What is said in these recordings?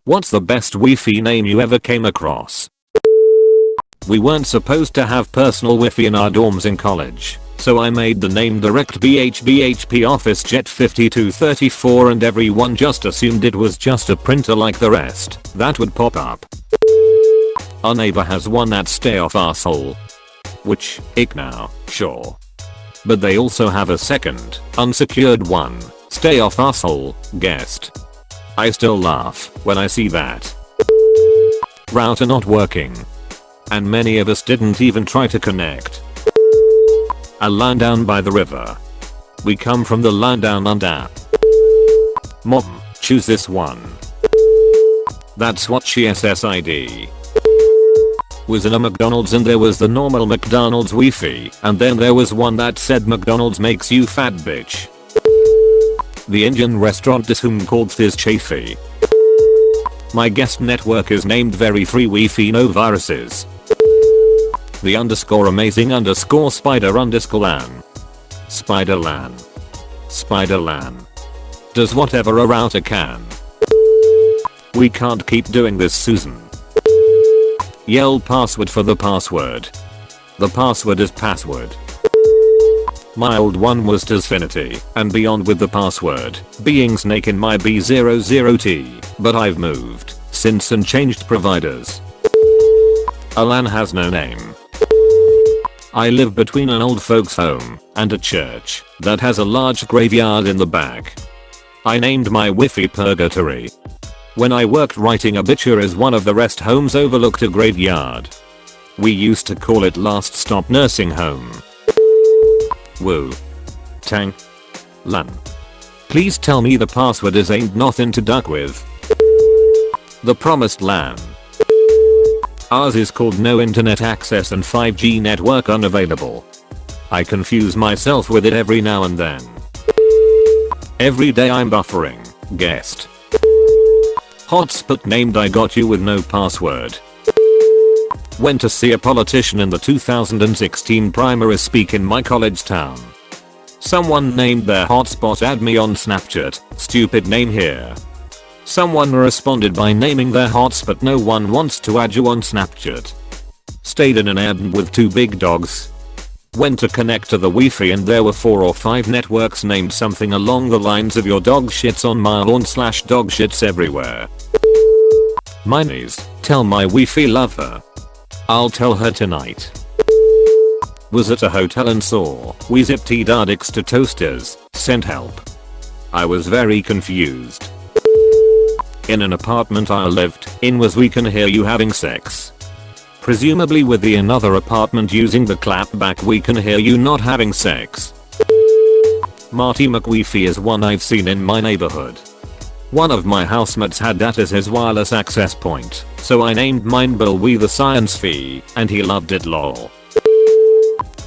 What's the best Wi-Fi name you ever came across? We weren't supposed to have personal Wi-Fi in our dorms in college, so I made the name Direct BHP Office Jet 5234 and everyone just assumed it was just a printer like the rest that would pop up. Our neighbor has one that's stay off arsehole. Which, ick now, sure. But they also have a second, unsecured one, stay off arsehole, guest. I still laugh when I see that. Router not working. And many of us didn't even try to connect. A line down by the river. We come from the line down under. Mom, choose this one. That's what she SSID. Was in a McDonald's and there was the normal McDonald's Wi-Fi and then there was one that said McDonald's makes you fat bitch. The Indian restaurant is whom called this chafy. My guest network is named very free Wi-Fi no viruses. The underscore amazing underscore spider underscore lan. Spiderlan. Spiderlan. Does whatever a router can. We can't keep doing this, Susan. Yell password for the password. The password is password. My old one was Tasfinity and beyond with the password being snake in my B00T, but I've moved since and changed providers. Alan has no name. I live between an old folks home and a church that has a large graveyard in the back. I named my Wi-Fi Purgatory. When I worked writing obituaries, one of the rest homes overlooked a graveyard. We used to call it Last Stop Nursing Home. Woo. Tang. Lan. Please tell me the password is ain't nothing to duck with. The promised land. Ours is called no internet access and 5G network unavailable. I confuse myself with it every now and then. Every day I'm buffering. Guest. Hotspot named I got you with no password. Went to see a politician in the 2016 primary speak in my college town. Someone named their hotspot add me on Snapchat, stupid name here. Someone responded by naming their hotspot no one wants to add you on Snapchat. Stayed in an Airbnb with 2 big dogs. Went to connect to the Wi-Fi and there were 4 or 5 networks named something along the lines of your dog shits on my lawn / dog shits everywhere. Mine is, tell my Wi-Fi lover. I'll tell her tonight. Was at a hotel and saw we zipped dardicks to toasters, sent help. I was very confused. In an apartment I lived in was we can hear you having sex. Presumably with the another apartment using the clapback we can hear you not having sex. Marty McWifi is one I've seen in my neighborhood. One of my housemates had that as his wireless access point, so I named mine Bill We the Science Fee, and he loved it lol.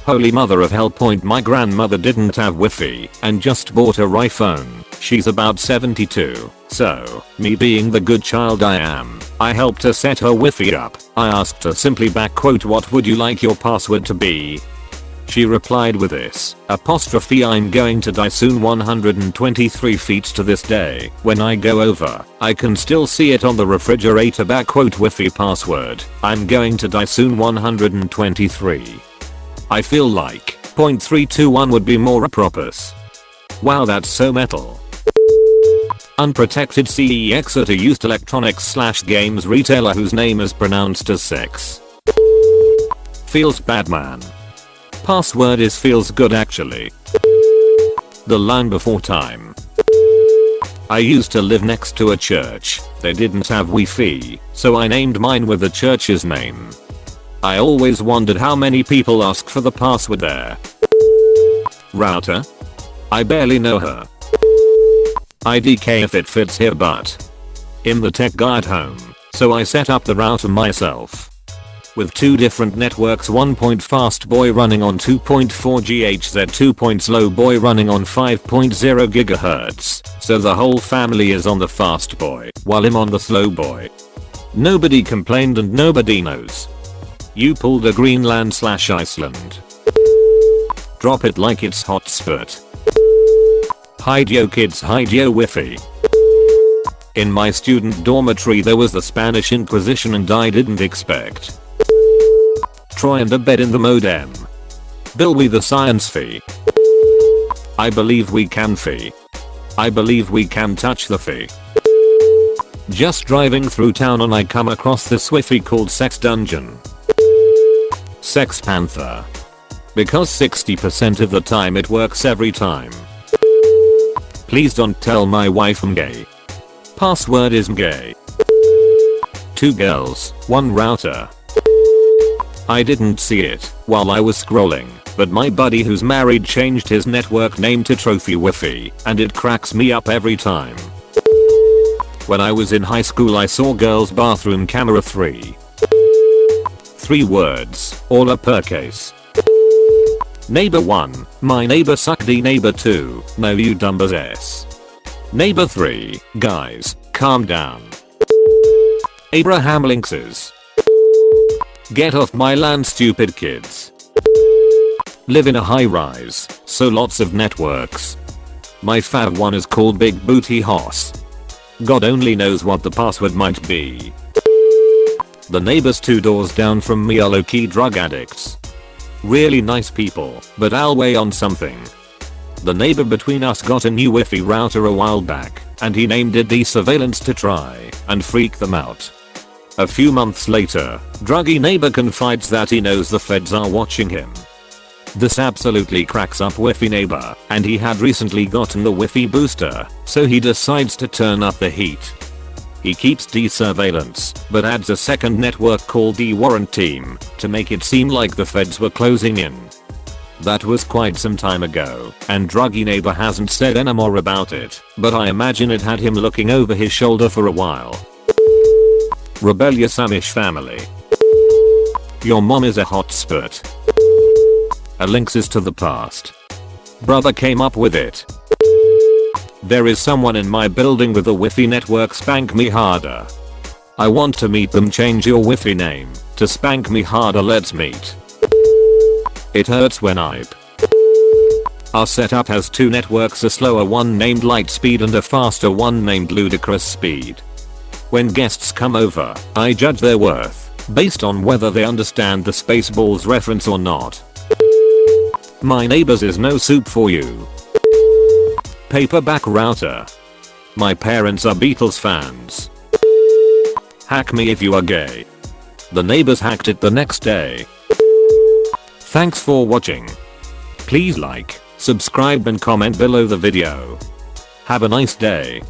Holy mother of hell point, my grandmother didn't have Wi-Fi and just bought her iPhone. She's about 72, so, me being the good child I am, I helped her set her Wi-Fi up. I asked her simply what would you like your password to be? She replied with this, apostrophe I'm going to die soon 123 feet to this day. When I go over, I can still see it on the refrigerator Wi-Fi password. I'm going to die soon 123. I feel like .321 would be more apropos. Wow, that's so metal. Unprotected CEX at a used electronics / games retailer whose name is pronounced as sex. Feels bad man. Password is feels good actually. The line before time. I used to live next to a church. They didn't have Wi-Fi, so I named mine with the church's name. I always wondered how many people ask for the password there. Router? I barely know her. IDK if it fits here, but I'm the tech guy at home, so I set up the router myself. With 2 different networks, 1 point fast boy running on 2.4 GHz, 2 point slow boy running on 5.0 GHz, so the whole family is on the fast boy while I'm on the slow boy. Nobody complained and nobody knows. You pulled a Greenland / Iceland. Drop it like it's hotspot. Hide yo kids, hide yo Wi-Fi. In my student dormitory there was the Spanish Inquisition and I didn't expect. Troy and a bed in the modem. Bill we the science fee. I believe we can fee. I believe we can touch the fee. Just driving through town and I come across this Wi-Fi called Sex Dungeon. Sex Panther. Because 60% of the time it works every time. Please don't tell my wife I'm gay. Password is gay. 2 girls, 1 router. I didn't see it while I was scrolling, but my buddy who's married changed his network name to Trophy Wi-Fi, and it cracks me up every time. When I was in high school I saw girls bathroom camera 3. 3 words, all uppercase. Neighbor 1, my neighbor suck D. Neighbor 2, no you dumbers s. Neighbor 3, guys, calm down. Abraham Links's. Get off my land stupid kids. Live in a high rise, so lots of networks. My fav one is called Big Booty Hoss. God only knows what the password might be. The neighbors 2 doors down from me are low-key drug addicts. Really nice people, but I'll weigh on something. The neighbor between us got a new Wi-Fi router a while back, and he named it D-Surveillance to try and freak them out. A few months later, druggy neighbor confides that he knows the feds are watching him. This absolutely cracks up Wi-Fi neighbor, and he had recently gotten the Wi-Fi booster, so he decides to turn up the heat. He keeps D-Surveillance, but adds a second network called D-Warrant Team to make it seem like the feds were closing in. That was quite some time ago, and druggy neighbor hasn't said any more about it, but I imagine it had him looking over his shoulder for a while. Rebellious Amish family. Your mom is a hot spurt. A links is to the past. Brother came up with it. There is someone in my building with a Wi-Fi network, spank me harder. I want to meet them, change your Wi-Fi name to spank me harder, let's meet. It hurts when Our setup has 2 networks, a slower one named Lightspeed and a faster one named Ludicrous Speed. When guests come over, I judge their worth based on whether they understand the Spaceballs reference or not. My neighbors is no soup for you. Paperback router. My parents are Beatles fans. Hack me if you are gay. The neighbors hacked it the next day. Thanks for watching. Please like, subscribe and comment below the video. Have a nice day.